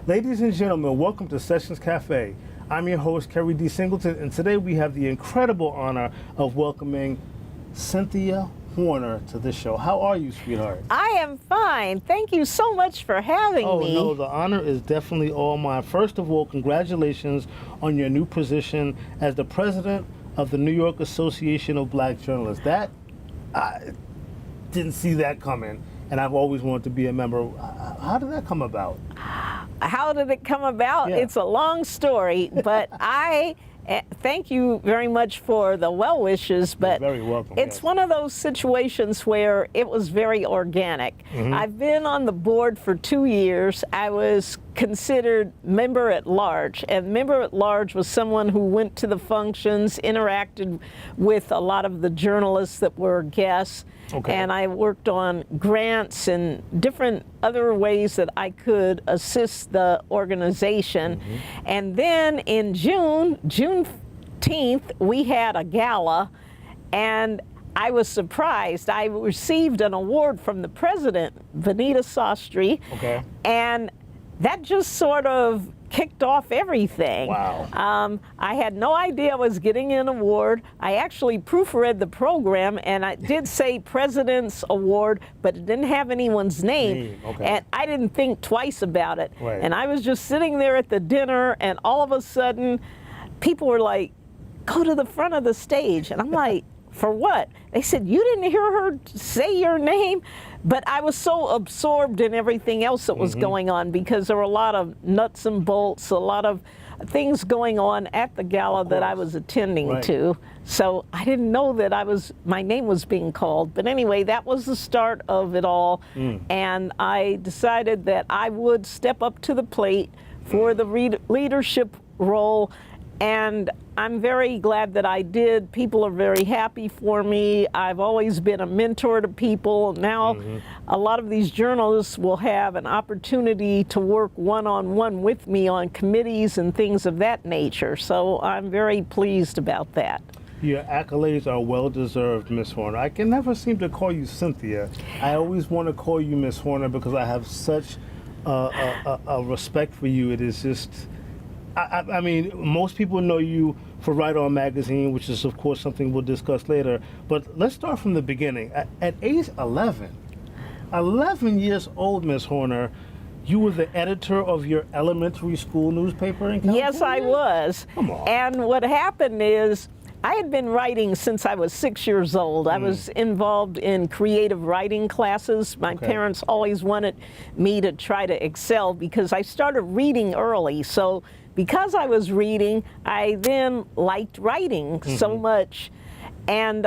Ladies and gentlemen, welcome to Sessions Cafe. I'm your host, Keri D. Singleton, and today we have the incredible honor of welcoming Cynthia Horner to the show. How are you, sweetheart? I am fine. Thank you so much for having me. Oh, no, the honor is definitely all mine. First of all, congratulations on your new position as the president of the New York Association of Black Journalists. I didn't see that coming, and I've always wanted to be a member. How did that come about? How did it come about? Yeah. It's a long story, but I thank you very much for the well wishes, but You're very welcome. it's yes. one of those situations where it was very organic. I've been on the board for 2 years. I was considered member at large, and member at large was someone who went to the functions, interacted with a lot of the journalists that were guests. Okay. And I worked on grants and different other ways that I could assist the organization. And then in Juneteenth, we had a gala, and I was surprised. I received an award from the president, Vanita Sastry, Okay. and that just sort of kicked off everything. Wow. I had no idea I was getting an award. I actually proofread the program, and I did say President's Award, but it didn't have anyone's name. Okay. And I didn't think twice about it. Right. And I was just sitting there at the dinner, and all of a sudden, people were like, go to the front of the stage. And I'm like, for what? They said, you didn't hear her say your name? But I was so absorbed in everything else that was going on, because there were a lot of nuts and bolts, a lot of things going on at the gala that I was attending to. So I didn't know that my name was being called. But anyway, that was the start of it all. And I decided that I would step up to the plate for the leadership role. And I'm very glad that I did. People are very happy for me. I've always been a mentor to people. Now, a lot of these journalists will have an opportunity to work one-on-one with me on committees and things of that nature. So I'm very pleased about that. Your accolades are well-deserved, Miss Horner. I can never seem to call you Cynthia. I always want to call you Miss Horner because I have such a respect for you. It is just... I mean, most people know you for Right On Magazine, which is, of course, something we'll discuss later. But let's start from the beginning. At age 11 years old, Miss Horner, you were the editor of your elementary school newspaper in California? Yes, I was. Come on. And what happened is, I had been writing since I was 6 years old. I was involved in creative writing classes. My parents always wanted me to try to excel because I started reading early. So because I was reading, I then liked writing so much. And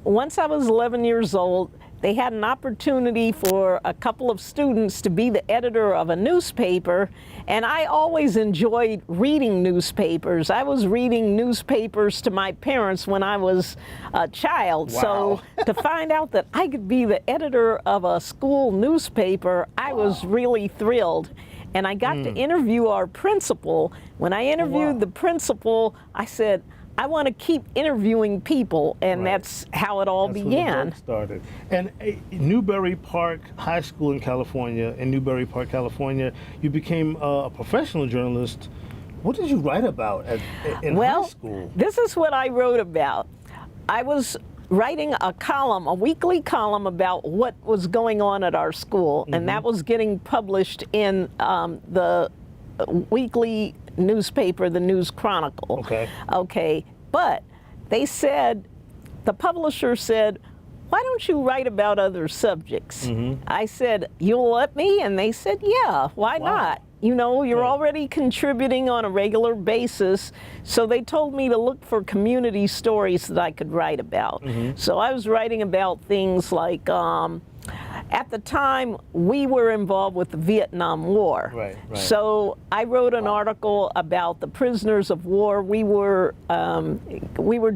once I was 11 years old, they had an opportunity for a couple of students to be the editor of a newspaper, and I always enjoyed reading newspapers. I was reading newspapers to my parents when I was a child. Wow. So to find out that I could be the editor of a school newspaper, I was really thrilled. And I got to interview our principal. When I interviewed the principal, I said, I want to keep interviewing people, and that's how it all began. When the book started. And Newbury Park High School in California, in Newbury Park, California, you became a professional journalist. What did you write about in high school? This is what I wrote about. I was writing a column, a weekly column about what was going on at our school, and that was getting published in the weekly newspaper, the News Chronicle. Okay, but they said, the publisher said, why don't you write about other subjects? I said, you'll let me? And they said, yeah, why not? You know, you're already contributing on a regular basis. So they told me to look for community stories that I could write about. So I was writing about things like, at the time, we were involved with the Vietnam War. So I wrote an article about the prisoners of war. We were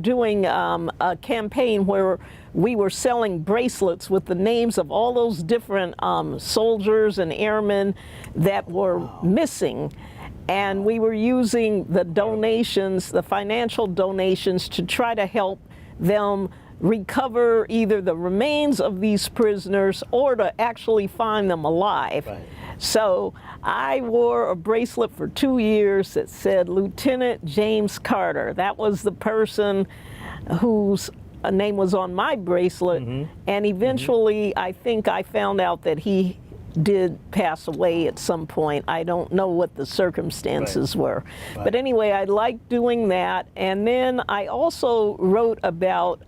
doing a campaign where we were selling bracelets with the names of all those different soldiers and airmen that were missing. And we were using the donations, the financial donations, to try to help them recover either the remains of these prisoners or to actually find them alive. So I wore a bracelet for 2 years that said Lieutenant James Carter. That was the person whose name was on my bracelet. And eventually, I think I found out that he did pass away at some point. I don't know what the circumstances were. But anyway, I liked doing that. And then I also wrote about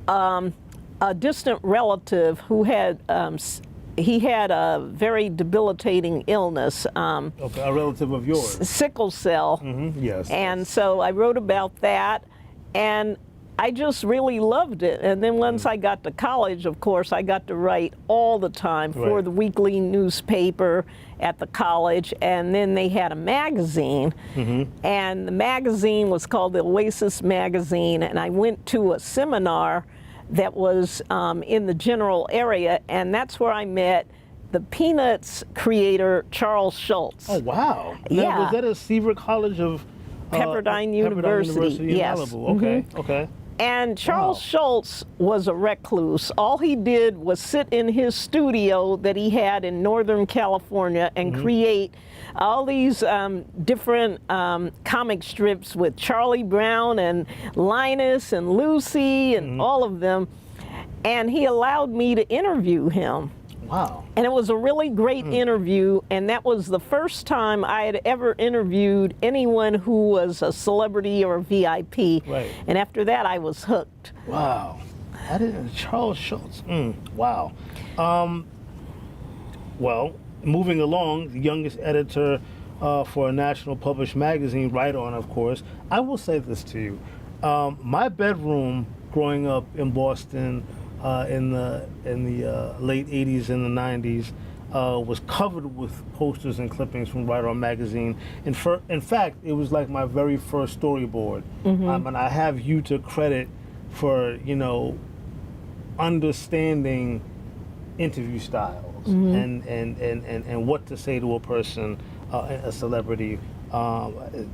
a distant relative who had, he had a very debilitating illness. Okay, a relative of yours. Sickle cell. Yes. And so I wrote about that, and I just really loved it. And then once I got to college, of course, I got to write all the time for the weekly newspaper at the college. And then they had a magazine, and the magazine was called the Oasis Magazine. And I went to a seminar that was in the general area, and that's where I met the Peanuts creator, Charles Schulz. Oh, wow. Now, Yeah. was that at Seaver College of Pepperdine University, in yes. Malibu? Okay, okay. And Charles Schulz was a recluse. All he did was sit in his studio that he had in Northern California and create all these different comic strips with Charlie Brown and Linus and Lucy and all of them. And he allowed me to interview him. Wow. And it was a really great interview, and that was the first time I had ever interviewed anyone who was a celebrity or a VIP. Right. And after that, I was hooked. Wow. I didn't, Charles Schulz. Wow. Well, moving along, the youngest editor for a national published magazine, Right On, of course. I will say this to you. My bedroom growing up in Boston in the late 80s and the 90s was covered with posters and clippings from Right On magazine. In fact, it was like my very first storyboard. And I have you to credit for, you know, understanding interview styles and what to say to a person, a celebrity.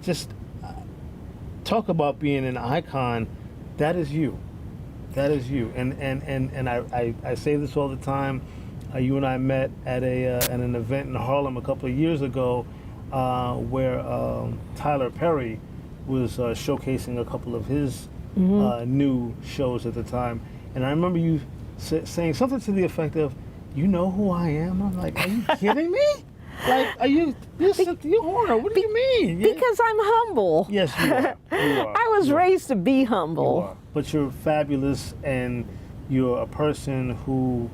Just talk about being an icon. That is you. That is you. And I say this all the time. You and I met at an event in Harlem a couple of years ago where Tyler Perry was showcasing a couple of his new shows at the time. And I remember you saying something to the effect of, "You know who I am?" I'm like, "Are you kidding me? Like, you're Cynthia Horner. What do you mean?" Because I'm humble. Yes, you are. You are. I was raised to be You humble. are. But you're fabulous, and you're a person who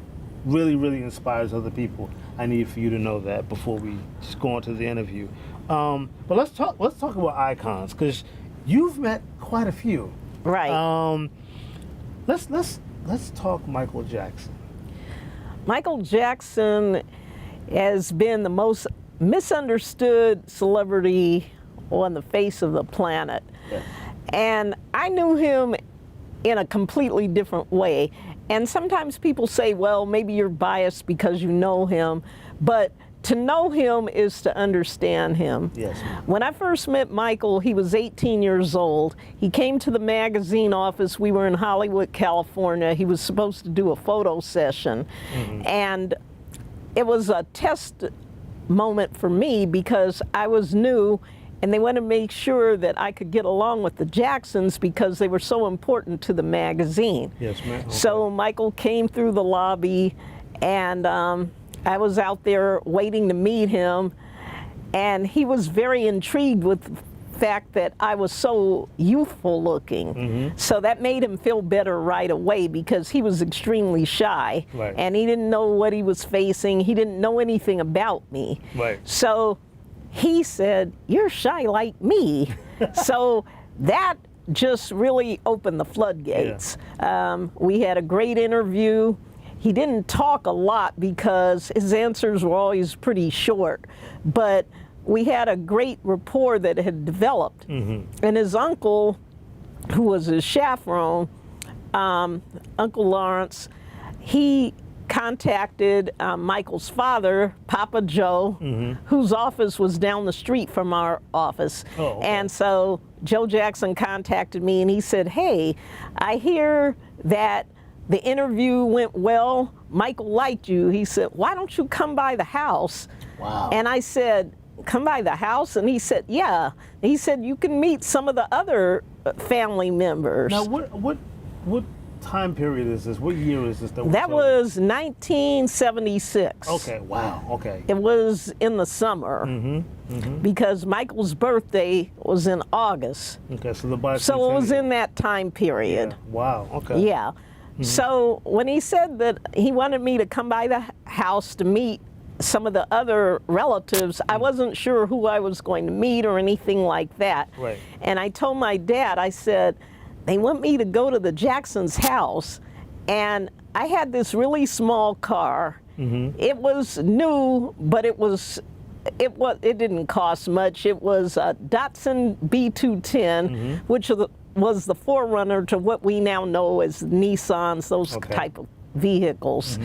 really, really inspires other people. I need for you to know that before we just go on to the interview. But let's talk about icons, because you've met quite a few. Right. Let's talk Michael Jackson. Michael Jackson has been the most misunderstood celebrity on the face of the planet. Yeah. And I knew him in a completely different way. And sometimes people say, well, maybe you're biased because you know him, but to know him is to understand him. Yes. When I first met Michael, he was 18 years old. He came to the magazine office. We were in Hollywood, California. He was supposed to do a photo session. And it was a test moment for me because I was new, and they wanted to make sure that I could get along with the Jacksons because they were so important to the magazine. Yes, ma'am. Okay. So Michael came through the lobby, and I was out there waiting to meet him, and he was very intrigued with the fact that I was so youthful looking. So that made him feel better right away because he was extremely shy, Right. and he didn't know what he was facing. He didn't know anything about me. Right. So he said, "You're shy like me." So that just really opened the floodgates. We had a great interview. He didn't talk a lot because his answers were always pretty short, but we had a great rapport that had developed. And his uncle, who was his chaperone, Uncle Lawrence, he contacted Michael's father, Papa Joe, whose office was down the street from our office. Oh, okay. And so Joe Jackson contacted me, and he said, "Hey, I hear that the interview went well. Michael liked you." He said, "Why don't you come by the house Wow. And I said, come by the house? And he said, yeah. He said, you can meet some of the other family members. Now, what time period is this? What year is this? That was 1976. Okay, wow, okay. It was in the summer because Michael's birthday was in August. Okay, so it was in that time period. Yeah. Wow, okay. Yeah. So when he said that he wanted me to come by the house to meet some of the other relatives, I wasn't sure who I was going to meet or anything like that. Right. And I told my dad, I said, they want me to go to the Jackson's house, and I had this really small car. It was new, but it didn't cost much. It was a Datsun B210, which was the forerunner to what we now know as Nissans, those type of vehicles.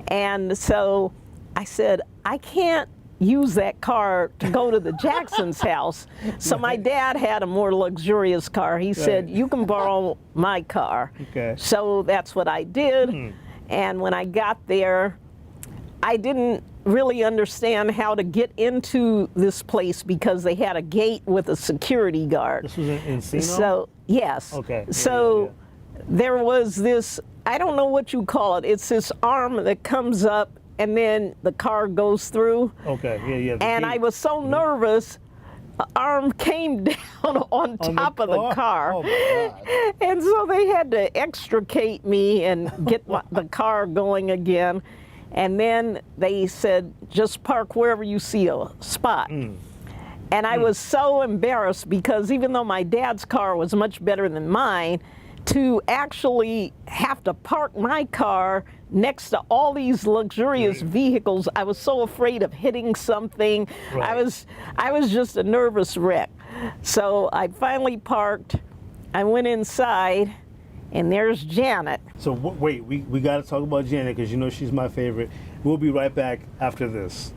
And so I said, I can't use that car to go to the Jackson's house. So my dad had a more luxurious car. He said, you can borrow my car. Okay. So that's what I did. And when I got there, I didn't really understand how to get into this place because they had a gate with a security guard. This was in Encino? So, yes. Okay. So there was this, I don't know what you call it. It's this arm that comes up and then the car goes through. Okay, yeah. And I was so nervous, the arm came down on top of the car. Oh my God. And so they had to extricate me and get the car going again. And then they said, just park wherever you see a spot. And I was so embarrassed because even though my dad's car was much better than mine, to actually have to park my car next to all these luxurious vehicles, I was so afraid of hitting something. Right. I was just a nervous wreck. So I finally parked. I went inside, and there's Janet. So wait, we got to talk about Janet because you know she's my favorite. We'll be right back after this.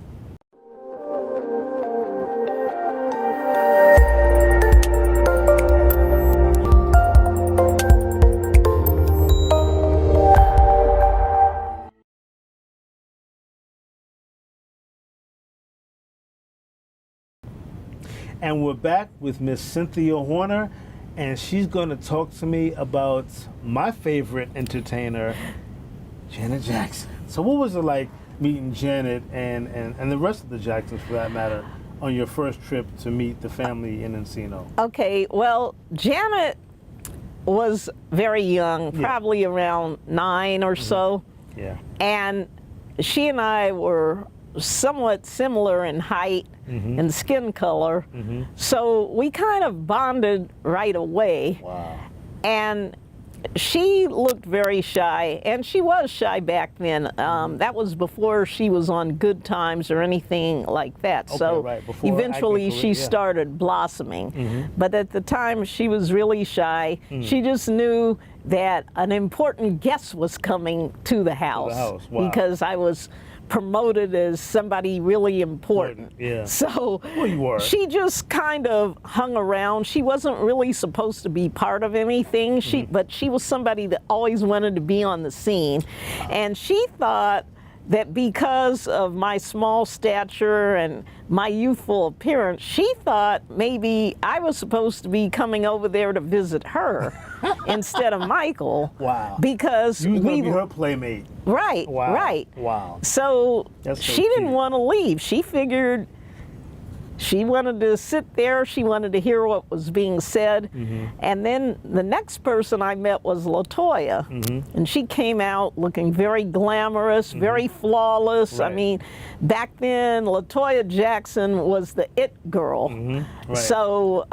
And we're back with Miss Cynthia Horner, and she's going to talk to me about my favorite entertainer, Janet Jackson. So what was it like meeting Janet and the rest of the Jacksons, for that matter, on your first trip to meet the family in Encino? Okay, well, Janet was very young, probably around 9 or so. Yeah. And she and I were somewhat similar in height and skin color. So we kind of bonded right away. Wow. And she looked very shy, and she was shy back then. That was before she was on Good Times or anything like that. Okay, so right. Before eventually she started blossoming. But at the time she was really shy. She just knew that an important guest was coming to the house. Wow. Because I was promoted as somebody really important. Yeah. So Well, you were. she just kind of hung around. She wasn't really supposed to be part of anything. But she was somebody that always wanted to be on the scene. And she thought that because of my small stature and my youthful appearance, she thought maybe I was supposed to be coming over there to visit her instead of Michael. Wow. Because You was going to be her playmate. Right, Wow. right. Wow. So That's so she didn't cute. want to leave. She figured she wanted to sit there. She wanted to hear what was being said. And then the next person I met was LaToya. And she came out looking very glamorous, very flawless. I Right. mean, back then, LaToya Jackson was the it girl. Right. So,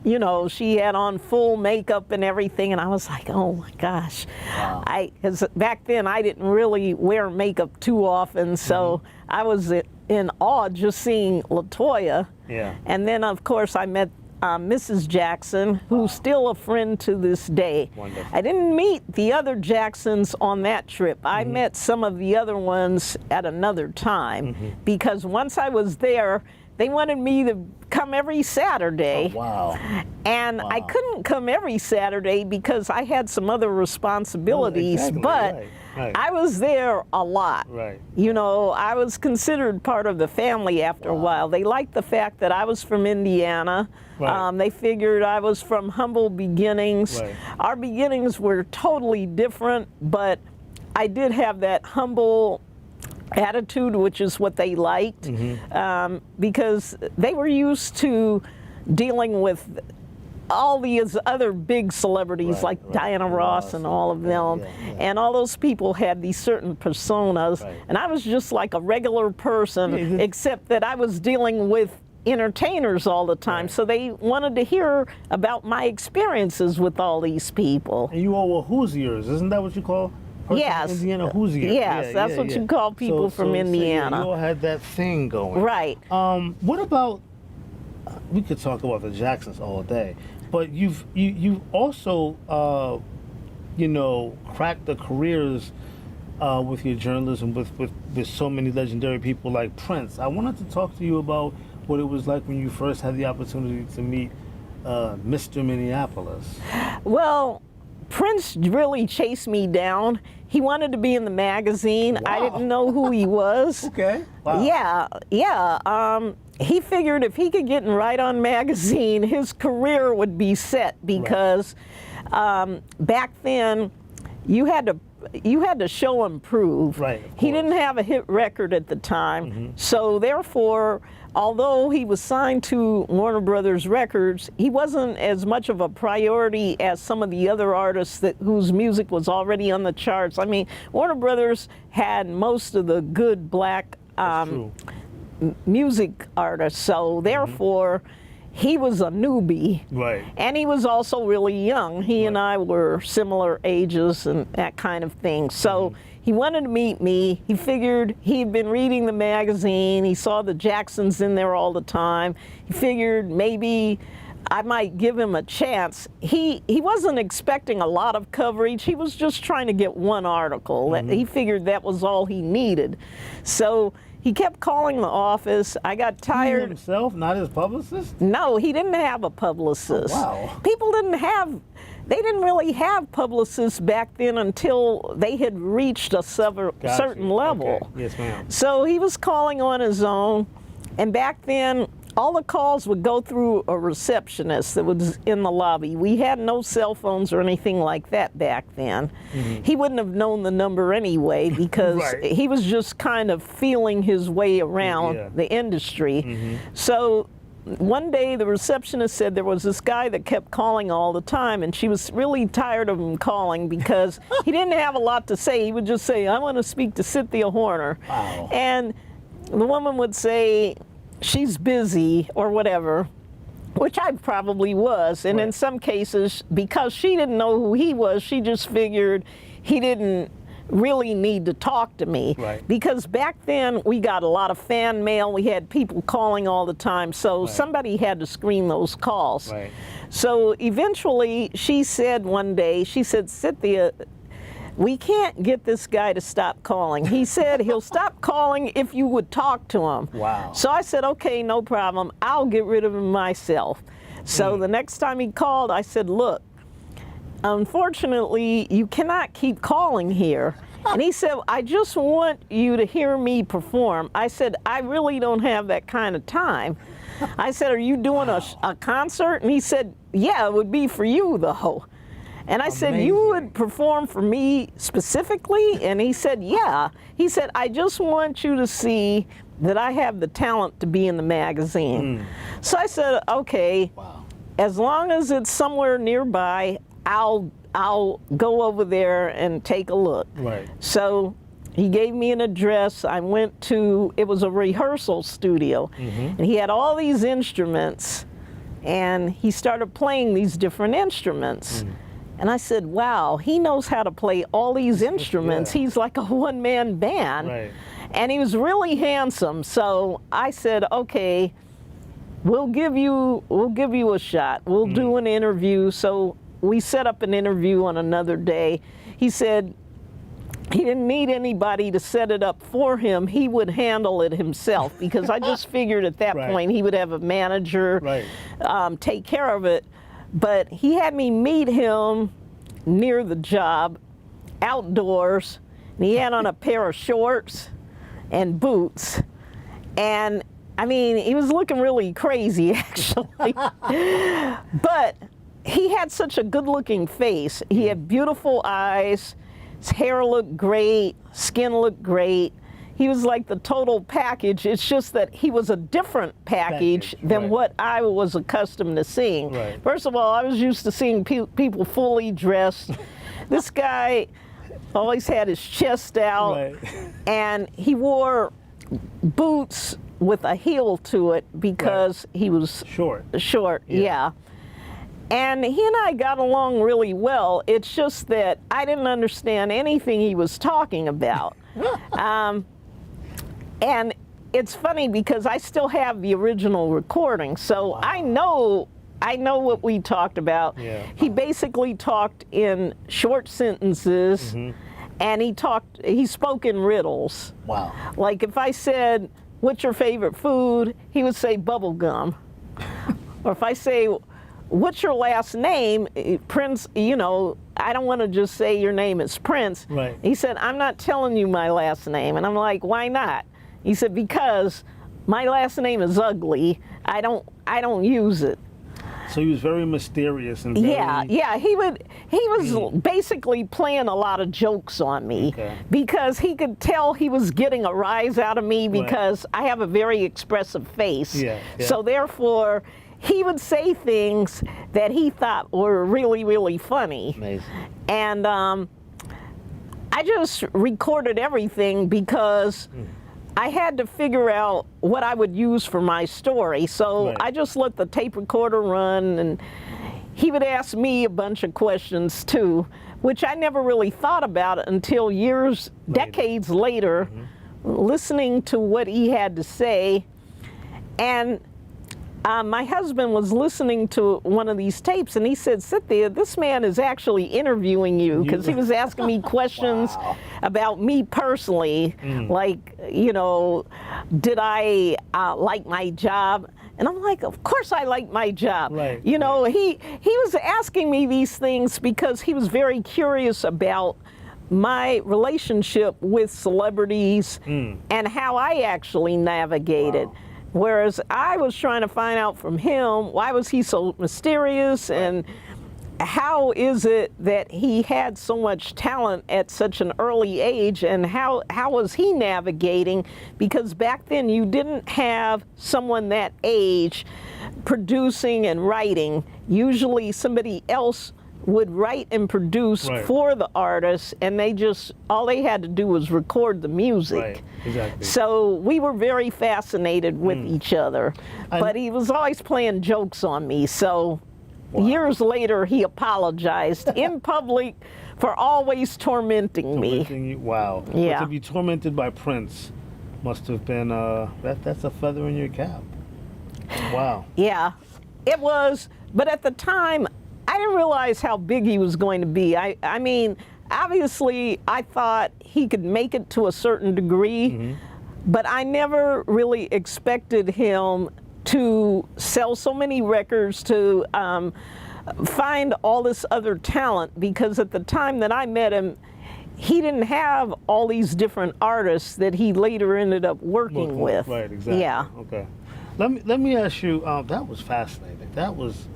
you know, she had on full makeup and everything, and I was like, oh my gosh. Wow. Because back then I didn't really wear makeup too often, so I was in awe just seeing LaToya. Yeah. And then, of course, I met Mrs. Jackson, who's still a friend to this day. Wonderful. I didn't meet the other Jacksons on that trip. I met some of the other ones at another time, because once I was there, they wanted me to come every Saturday. Oh, wow. And I couldn't come every Saturday because I had some other responsibilities, exactly, but right. I was there a lot. Right. You know, I was considered part of the family after a while. They liked the fact that I was from Indiana. Right. They figured I was from humble beginnings. Right. Our beginnings were totally different, but I did have that humble attitude, which is what they liked, because they were used to dealing with all these other big celebrities like Diana Ross and all of them, and all those people had these certain personas, and I was just like a regular person, except that I was dealing with entertainers all the time, so they wanted to hear about my experiences with all these people. And you all were Hoosiers, isn't that what you call? Yes. Indiana Hoosier. Yes, that's what you call people from Indiana. You all had that thing going. Right. What about? We could talk about the Jacksons all day, but you also you know, cracked the careers with your journalism with so many legendary people like Prince. I wanted to talk to you about what it was like when you first had the opportunity to meet Mr. Minneapolis. Well, Prince really chased me down. He wanted to be in the magazine. I didn't know who he was. Okay. Wow. Yeah. He figured if he could get in Right On magazine, his career would be set because back then you had to show and prove. Right. He didn't have a hit record at the time, so therefore, although he was signed to Warner Brothers Records, he wasn't as much of a priority as some of the other artists whose music was already on the charts. I mean, Warner Brothers had most of the good black music artists, so therefore, he was a newbie. Right. And he was also really young. He and I were similar ages and that kind of thing. So he wanted to meet me. He figured he'd been reading the magazine. He saw the Jacksons in there all the time. He figured maybe I might give him a chance. He wasn't expecting a lot of coverage. He was just trying to get one article. He figured that was all he needed. So he kept calling the office. I got tired. He himself, not his publicist? No, he didn't have a publicist. Oh, wow. People they didn't really have publicists back then until they had reached a certain level. Okay. Yes, ma'am. So he was calling on his own, and back then, all the calls would go through a receptionist that was in the lobby. We had no cell phones or anything like that back then. He wouldn't have known the number anyway because he was just kind of feeling his way around the industry. So one day the receptionist said there was this guy that kept calling all the time, and she was really tired of him calling because he didn't have a lot to say. He would just say, "I want to speak to Cynthia Horner." Wow. And the woman would say, "She's busy," or whatever, which I probably was. And in some cases, because she didn't know who he was, she just figured he didn't really need to talk to me. Because back then, we got a lot of fan mail. We had people calling all the time. So somebody had to screen those calls. So eventually, she said one day, she said, "Cynthia, we can't get this guy to stop calling. He said he'll stop calling if you would talk to him." Wow. So I said, "Okay, no problem. I'll get rid of him myself." So the next time he called, I said, "Look, unfortunately, you cannot keep calling here." And he said, "I just want you to hear me perform." I said, "I really don't have that kind of time." I said, "Are you doing a concert?" And he said, "Yeah, it would be for you, though." And I said, "You would perform for me specifically?" And he said, "Yeah." He said, "I just want you to see that I have the talent to be in the magazine." So I said, "Okay, as long as it's somewhere nearby, I'll go over there and take a look." So he gave me an address. I went to, it was a rehearsal studio, and he had all these instruments, and he started playing these different instruments. And I said, "Wow, he knows how to play all these instruments. He's like a one-man band." And he was really handsome. So I said, "Okay, we'll give you a shot. We'll do an interview." So we set up an interview on another day. He said, he didn't need anybody to set it up for him. He would handle it himself, because I just figured at that Right. point he would have a manager Right. take care of it. But he had me meet him near the job, outdoors, and he had on a pair of shorts and boots. And I mean, he was looking really crazy, actually. But he had such a good-looking face. He had beautiful eyes. His hair looked great. Skin looked great. He was like the total package. It's just that he was a different package than right. what I was accustomed to seeing. Right. First of all, I was used to seeing people fully dressed. This guy always had his chest out, Right. and he wore boots with a heel to it because he was Short. yeah. And he and I got along really well. It's just that I didn't understand anything he was talking about. And it's funny because I still have the original recording, so I know what we talked about. Yeah. He basically talked in short sentences, and he spoke in riddles. Wow. Like if I said, "What's your favorite food?" he would say bubble gum. Or if I say, "What's your last name?" Prince, you know, I don't want to just say your name is Prince. Right. He said, "I'm not telling you my last name." And I'm like, "Why not?" He said, "Because my last name is ugly. I don't use it." So he was very mysterious and very... Yeah, he was basically playing a lot of jokes on me, Okay. because he could tell he was getting a rise out of me because I have a very expressive face. Yeah, yeah. So therefore, he would say things that he thought were really, really funny. Amazing. And I just recorded everything because I had to figure out what I would use for my story. So Right. I just let the tape recorder run, and he would ask me a bunch of questions too, which I never really thought about until decades later, listening to what he had to say. And my husband was listening to one of these tapes, and he said, "Cynthia, this man is actually interviewing you," because he was asking me questions about me personally, like, you know, did I like my job? And I'm like, of course I like my job. Right, You know, he was asking me these things because he was very curious about my relationship with celebrities and how I actually navigated. Wow. Whereas I was trying to find out from him, why was he so mysterious, and how is it that he had so much talent at such an early age, and how was he navigating? Because back then you didn't have someone that age producing and writing. Usually somebody else would write and produce Right. for the artist, and all they had to do was record the music. Right, exactly. So we were very fascinated with each other. And- But he was always playing jokes on me, so years later he apologized in public for always tormenting me. Tormenting you? Wow. Yeah. But to be tormented by Prince must have been, that's a feather in your cap. Wow. Yeah, it was, but at the time, I didn't realize how big he was going to be. I mean, obviously, I thought he could make it to a certain degree, but I never really expected him to sell so many records, to find all this other talent, because at the time that I met him, he didn't have all these different artists that he later ended up working with. Right, exactly. Yeah. Okay. Let me ask you, that was fascinating. That was,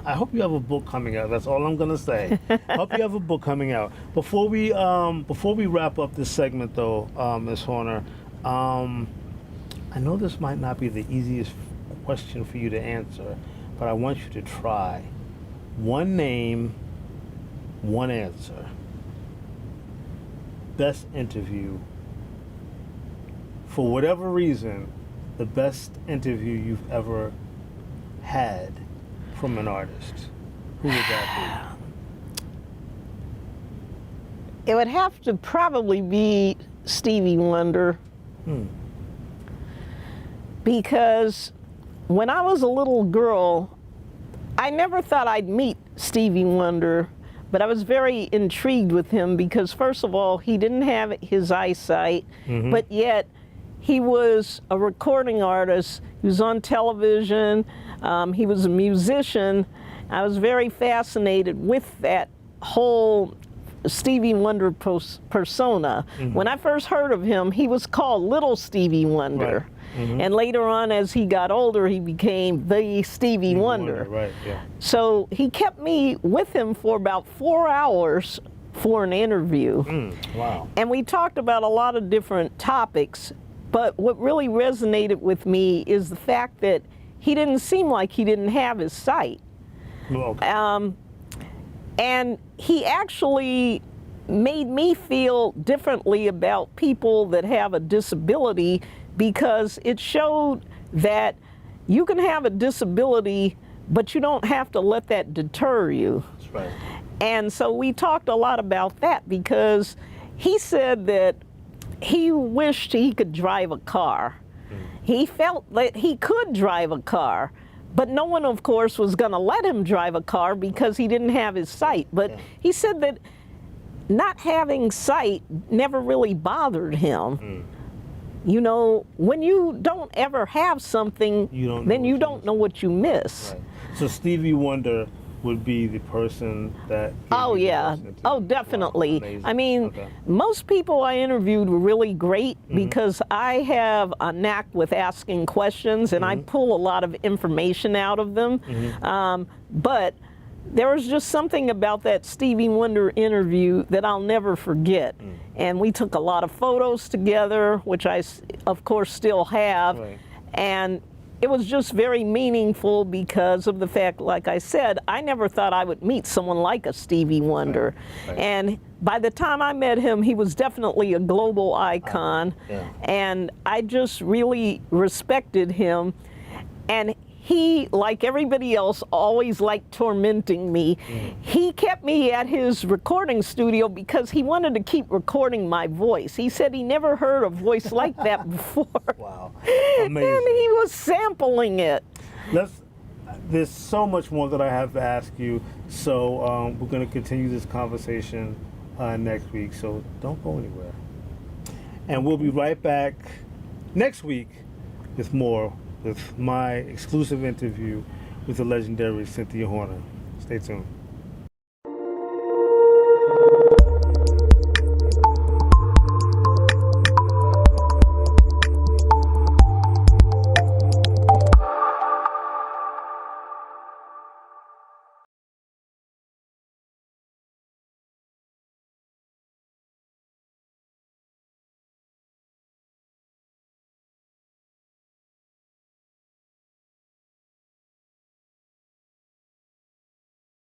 I hope you have a book coming out. That's all I'm gonna say. I hope you have a book coming out. Before we wrap up this segment though, Ms. Horner, I know this might not be the easiest question for you to answer, but I want you to try. One name, one answer. Best interview. For whatever reason, the best interview you've ever had from an artist. Who would that It would have to probably be Stevie Wonder. Because when I was a little girl, I never thought I'd meet Stevie Wonder, but I was very intrigued with him because, first of all, he didn't have his eyesight, but yet he was a recording artist. He was on television. He was a musician. I was very fascinated with that whole Stevie Wonder persona. When I first heard of him, he was called Little Stevie Wonder. And later on, as he got older, he became the Stevie Wonder. Right, yeah. So he kept me with him for about 4 hours for an interview. Wow. And we talked about a lot of different topics, but what really resonated with me is the fact that he didn't seem like he didn't have his sight. Okay. And he actually made me feel differently about people that have a disability, because it showed that you can have a disability, but you don't have to let that deter you. That's right. And so we talked a lot about that, because he said that he wished he could drive a car. He felt that he could drive a car, but no one, of course, was going to let him drive a car because he didn't have his sight. But he said that not having sight never really bothered him. You know, when you don't ever have something, then you don't know what you miss. Right. So Stevie Wonder would be the person that... Oh, yeah. Oh, definitely. Wow, I mean, most people I interviewed were really great because I have a knack with asking questions, and I pull a lot of information out of them. But there was just something about that Stevie Wonder interview that I'll never forget. And we took a lot of photos together, which I, of course, still have. Right. And it was just very meaningful because of the fact, like I said, I never thought I would meet someone like a Stevie Wonder. Right. And by the time I met him, he was definitely a global icon. And I just really respected him. And he, like everybody else, always liked tormenting me. He kept me at his recording studio because he wanted to keep recording my voice. He said he never heard a voice like that before. Wow. Amazing. And he was sampling it. There's so much more that I have to ask you, so we're going to continue this conversation next week, so don't go anywhere. And we'll be right back next week with more, with my exclusive interview with the legendary Cynthia Horner. Stay tuned.